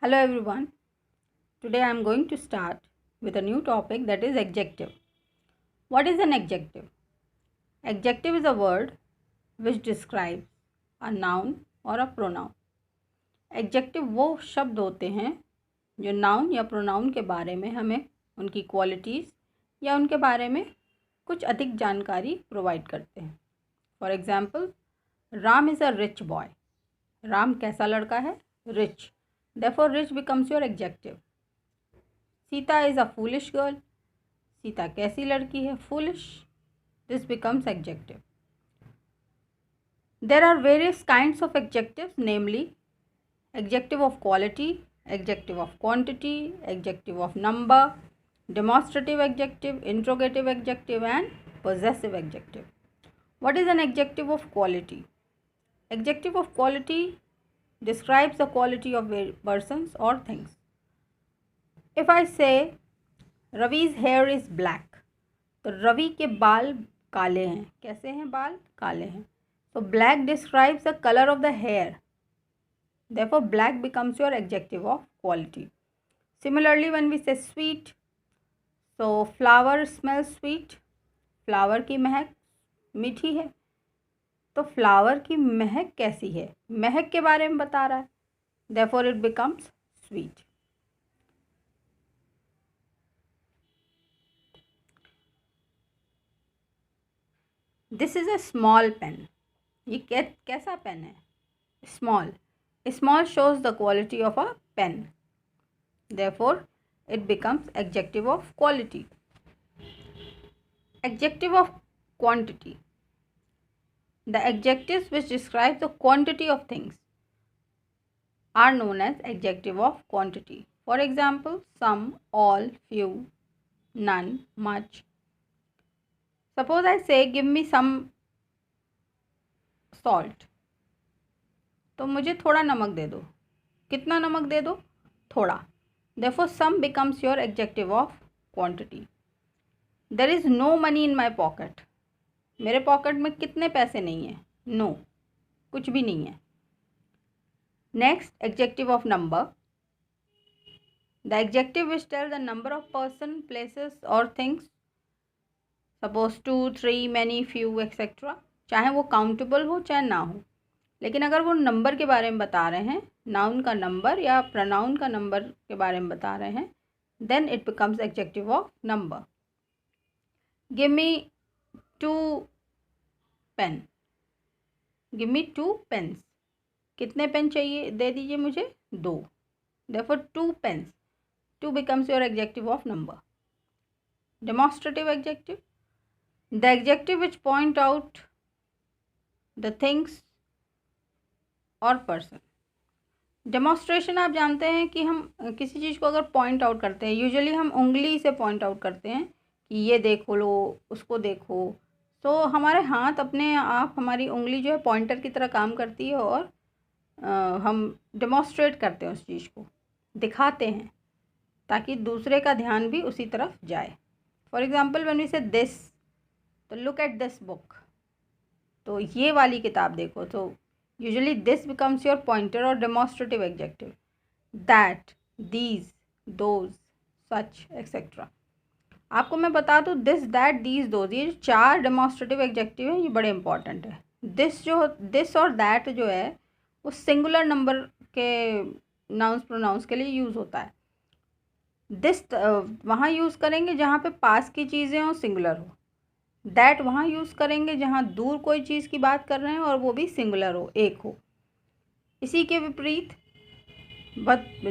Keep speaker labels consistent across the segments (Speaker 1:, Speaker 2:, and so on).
Speaker 1: Hello everyone. Today I am going to start with a new topic, that is adjective. What is an adjective? Adjective is a word which describes a noun or a pronoun. Adjective वो शब्द होते हैं जो noun या pronoun के बारे में हमें उनकी क्वालिटीज़ या उनके बारे में कुछ अधिक जानकारी प्रोवाइड करते हैं. For example, Ram is a rich boy. Ram कैसा लड़का है? Rich. Therefore, rich becomes your adjective. Sita is a foolish girl. Sita कैसी लड़की है? Foolish. This becomes adjective. There are various kinds of adjectives, namely adjective of quality, adjective of quantity, adjective of number, demonstrative adjective, interrogative adjective, and possessive adjective. What is an adjective of quality? Adjective of quality describes the quality of persons or things. If I say Ravi's hair is black, तो रवि के बाल काले हैं. कैसे हैं बाल? काले हैं. So black describes the color of the hair. Therefore black becomes your adjective of quality. Similarly, when we say sweet, so flower smells sweet. Flower की महक मीठी है. तो फ्लावर की महक कैसी है? महक के बारे में बता रहा है. Therefore it becomes sweet. This is a small pen. ये कैसा पेन है? Small. Small shows the quality of a pen. Therefore it becomes adjective of quality. Adjective of quantity. The adjectives which describe the quantity of things are known as adjective of quantity. For example, some, all, few, none, much. Suppose I say give me some salt. तो मुझे थोड़ा नमक दे दो. कितना नमक दे दो? थोड़ा. Therefore some becomes your adjective of quantity. There is no money in my pocket. मेरे पॉकेट में कितने पैसे नहीं हैं? नो, कुछ भी नहीं है. Next, adjective of number. The adjective which tell the number of person, places और things. Suppose 2, 3, many, few etcetera. चाहे वो काउंटेबल हो चाहे ना हो, लेकिन अगर वो नंबर के बारे में बता रहे हैं, नाउन का नंबर या प्रोनाउन का नंबर के बारे में बता रहे हैं, then it becomes adjective of number. Give me 2 pen. Give me 2 pens. कितने पेन चाहिए? दे दीजिए मुझे 2. Therefore 2 pens. 2 becomes your adjective of number. Demonstrative adjective. The adjective which point out the things or person. Demonstration आप जानते हैं कि हम किसी चीज़ को अगर पॉइंट आउट करते हैं, यूजुअली हम उंगली से पॉइंट आउट करते हैं कि ये देखो लो, उसको देखो. तो हमारे हाथ अपने आप, हमारी उंगली जो है पॉइंटर की तरह काम करती है और हम डेमोस्ट्रेट करते हैं, उस चीज़ को दिखाते हैं ताकि दूसरे का ध्यान भी उसी तरफ जाए. For example, when we say this, तो लुक एट दिस बुक. तो ये वाली किताब देखो. तो usually this becomes your pointer और demonstrative adjective. That, these, those, such etcetera. आपको मैं बता दूँ, दिस, दैट, दीज, दोज, ये 4 डेमोस्ट्रेटिव एडजेक्टिव हैं. ये बड़े इंपॉर्टेंट है. दिस और दैट जो है वो सिंगुलर नंबर के नाउंस प्रोनाउंस के लिए यूज़ होता है. दिस वहाँ यूज़ करेंगे जहाँ पे पास की चीज़ें हो, सिंगुलर हो. दैट वहाँ यूज़ करेंगे जहाँ दूर कोई चीज़ की बात कर रहे हैं और वो भी सिंगुलर हो, एक हो. इसी के विपरीत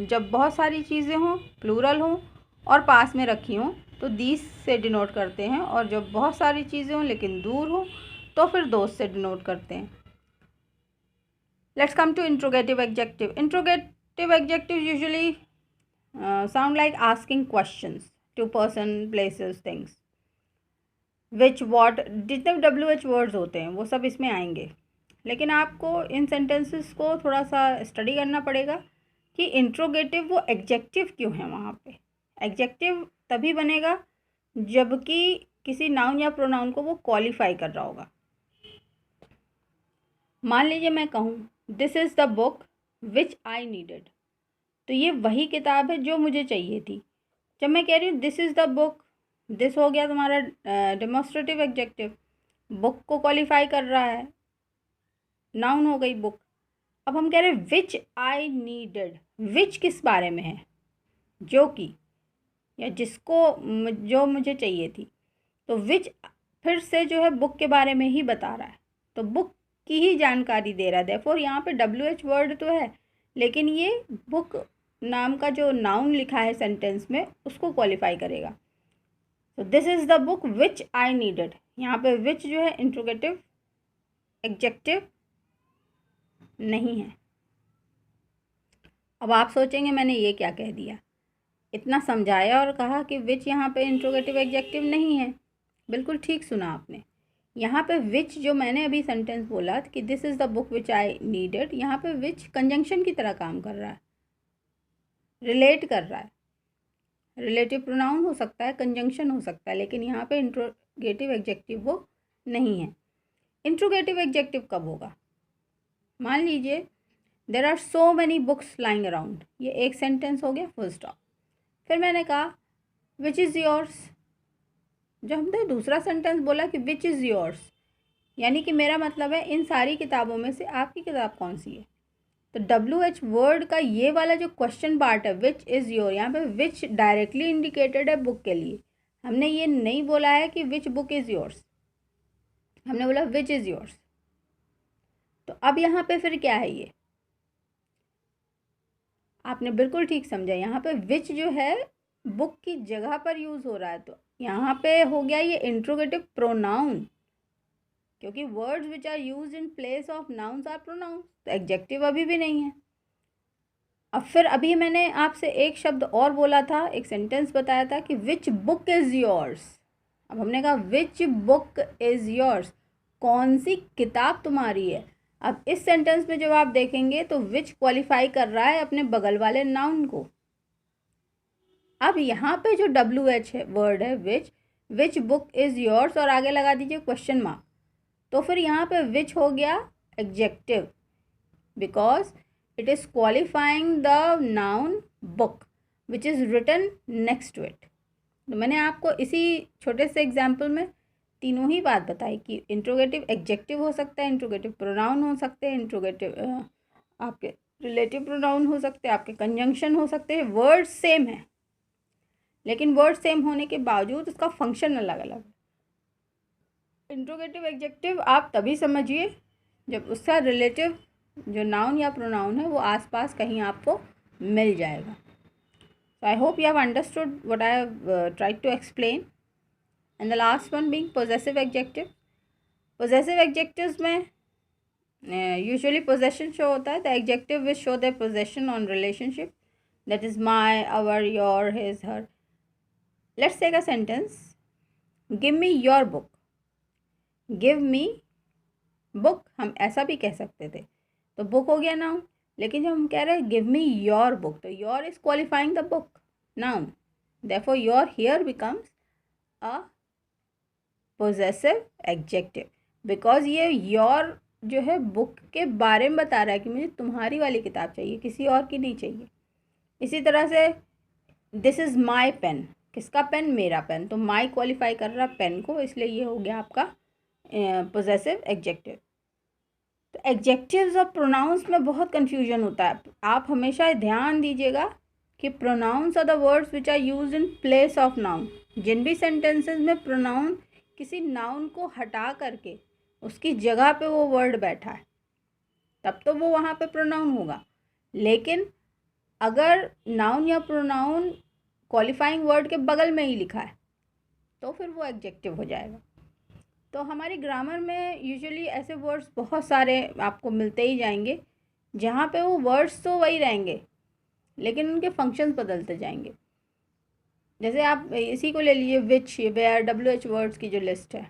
Speaker 1: जब बहुत सारी चीज़ें हों, प्लूरल हों और पास में रखी हों, तो दीस से डिनोट करते हैं. और जब बहुत सारी चीज़ें हों लेकिन दूर हों, तो फिर दोस्त से डिनोट करते हैं. Let's come to interrogative adjective. Interrogative adjectives usually sound like asking questions to person, places, things. Which, what, जितने WH वर्ड्स होते हैं वो सब इसमें आएंगे. लेकिन आपको इन सेंटेंसेस को थोड़ा सा स्टडी करना पड़ेगा कि इंट्रोगेटिव वो एडजेक्टिव क्यों है वहाँ पे. एडजेक्टिव तभी बनेगा जबकि किसी नाउन या प्रोनाउन को वो क्वालिफाई कर रहा होगा. मान लीजिए मैं कहूँ this is the book which I needed. तो ये वही किताब है जो मुझे चाहिए थी। जब मैं कह रही हूँ this is the book, this हो गया तुम्हारा डेमोस्ट्रेटिव एडजेक्टिव, बुक को क्वालिफाई कर रहा है, नाउन हो गई बुक। अब हम कह रहे हैं विच आई नीडेड, विच किस बारे में है, जो कि या जिसको जो मुझे चाहिए थी। तो विच फिर से जो है बुक के बारे में ही बता रहा है, तो बुक की ही जानकारी दे रहा है। देयरफॉर यहाँ पे WH वर्ड तो है, लेकिन ये बुक नाम का जो नाउन लिखा है सेंटेंस में उसको क्वालिफाई करेगा। तो this is the book which I needed, यहाँ पे विच जो है इंट्रोगेटिव एडजेक्टिव नहीं है। अब आप सोचेंगे मैंने ये क्या कह दिया, इतना समझाया और कहा कि विच यहाँ पे इंट्रोगेटिव एडजेक्टिव नहीं है। बिल्कुल ठीक सुना आपने। यहाँ पे विच जो मैंने अभी सेंटेंस बोला कि this is the book which I needed, यहाँ पे विच कंजंक्शन की तरह काम कर रहा है, रिलेट कर रहा है। रिलेटिव प्रोनाउन हो सकता है, कंजंक्शन हो सकता है, लेकिन यहाँ पे इंट्रोगेटिव एडजेक्टिव वो नहीं है। इंट्रोगेटिव एडजेक्टिव कब होगा? मान लीजिए there are so many books lying around, ये एक सेंटेंस हो गया, फुल स्टॉप। फिर मैंने कहा विच इज़ योर्स, जब हमने दूसरा सेंटेंस बोला कि विच इज़ योर्स, यानी कि मेरा मतलब है इन सारी किताबों में से आपकी किताब कौन सी है। तो WH वर्ड का ये वाला जो क्वेश्चन पार्ट है विच इज़ योर, यहाँ पे विच डायरेक्टली इंडिकेटेड है बुक के लिए। हमने ये नहीं बोला है कि विच बुक इज़ योर्स, हमने बोला विच इज़ योर्स। तो अब यहाँ पे फिर क्या है, ये आपने बिल्कुल ठीक समझा। यहाँ पे विच जो है बुक की जगह पर यूज़ हो रहा है, तो यहाँ पे हो गया ये इंट्रोगेटिव प्रोनाउन, क्योंकि words which are use in place of nouns are pronouns. तो एडजेक्टिव अभी भी नहीं है। अब फिर अभी मैंने आपसे एक शब्द और बोला था, एक सेंटेंस बताया था कि विच बुक इज़ योर्स। अब हमने कहा विच बुक इज़ योर्स, कौन सी किताब तुम्हारी है। अब इस सेंटेंस में जब आप देखेंगे तो विच क्वालिफाई कर रहा है अपने बगल वाले नाउन को। अब यहाँ पे जो WH है वर्ड है विच बुक इज़ योर्स, और आगे लगा दीजिए क्वेश्चन मार्क, तो फिर यहाँ पे विच हो गया adjective, because it is qualifying the noun book which is written next to it. तो मैंने आपको इसी छोटे से एग्जाम्पल में तीनों ही बात बताई कि इंट्रोगेटिव एडजेक्टिव हो सकता है, इंट्रोगेटिव प्रोनाउन हो सकते हैं, इंट्रोगेटिव आपके रिलेटिव प्रोनाउन हो सकते हैं, आपके कंजंक्शन हो सकते हैं। वर्ड सेम है, लेकिन वर्ड सेम होने के बावजूद उसका फंक्शन अलग अलग है। इंट्रोगेटिव एडजेक्टिव आप तभी समझिए जब उसका रिलेटिव जो नाउन या प्रोनाउन है वो आसपास कहीं आपको मिल जाएगा। So I hope you have understood what I have tried to explain. And the last one being possessive adjective. Possessive adjectives में usually possession show होता है. The adjective will show their possession on relationship. That is my, our, your, his, her. Let's take a sentence. Give me your book. Give me book हम ऐसा भी कह सकते थे, तो book हो गया नाउन। लेकिन जब हम कह रहे हैं गिव मी योर बुक, तो your is qualifying the book noun, therefore your here becomes a possessive adjective, because ये योर जो है बुक के बारे में बता रहा है कि मुझे तुम्हारी वाली किताब चाहिए, किसी और की नहीं चाहिए। इसी तरह से दिस इज़ माई पेन, किसका पेन? मेरा पेन, तो माई क्वालिफाई कर रहा पेन को, इसलिए ये हो गया आपका पोजेसिव एडजेक्टिव। तो एडजेक्टिव्स और प्रोनाउंस में बहुत कन्फ्यूजन होता है। आप हमेशा ध्यान दीजिएगा कि pronouns are the words which are used in place of noun. जिन भी सेंटेंसेस में प्रोनाउन किसी नाउन को हटा करके उसकी जगह पे वो वर्ड बैठा है, तब तो वो वहाँ पे प्रोनाउन होगा। लेकिन अगर नाउन या प्रोनाउन क्वालिफाइंग वर्ड के बगल में ही लिखा है तो फिर वो एडजेक्टिव हो जाएगा। तो हमारी ग्रामर में यूजुअली ऐसे वर्ड्स बहुत सारे आपको मिलते ही जाएंगे जहाँ पे वो वर्ड्स तो वही रहेंगे लेकिन उनके फंक्शंस बदलते जाएंगे। जैसे आप इसी को ले लीजिए विच, वेयर, WH वर्ड्स की जो लिस्ट है,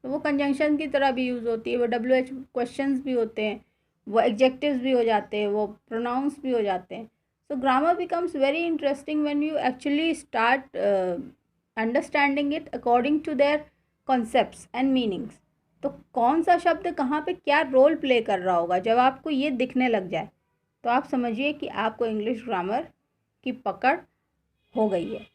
Speaker 1: तो वो कंजंक्शन की तरह भी यूज़ होती है, वो WH क्वेश्चंस भी होते हैं, वो एडजेक्टिव्स भी हो जाते हैं, वो प्रोनाउंस भी हो जाते हैं। So grammar becomes very interesting when you actually start understanding it according to their concepts and meanings. तो कौन सा शब्द कहाँ पे क्या रोल प्ले कर रहा होगा, जब आपको ये दिखने लग जाए तो आप समझिए कि आपको इंग्लिश ग्रामर की पकड़ हो गई है।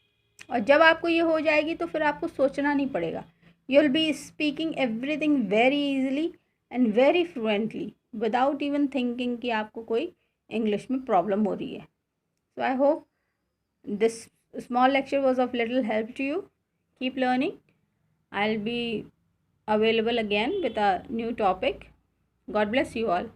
Speaker 1: और जब आपको ये हो जाएगी तो फिर आपको सोचना नहीं पड़ेगा। You will be speaking everything very easily and very fluently without even thinking कि आपको कोई इंग्लिश में प्रॉब्लम हो रही है। So I hope this small lecture was of little help to you. Keep learning. I will be available again with a new topic. God bless you all.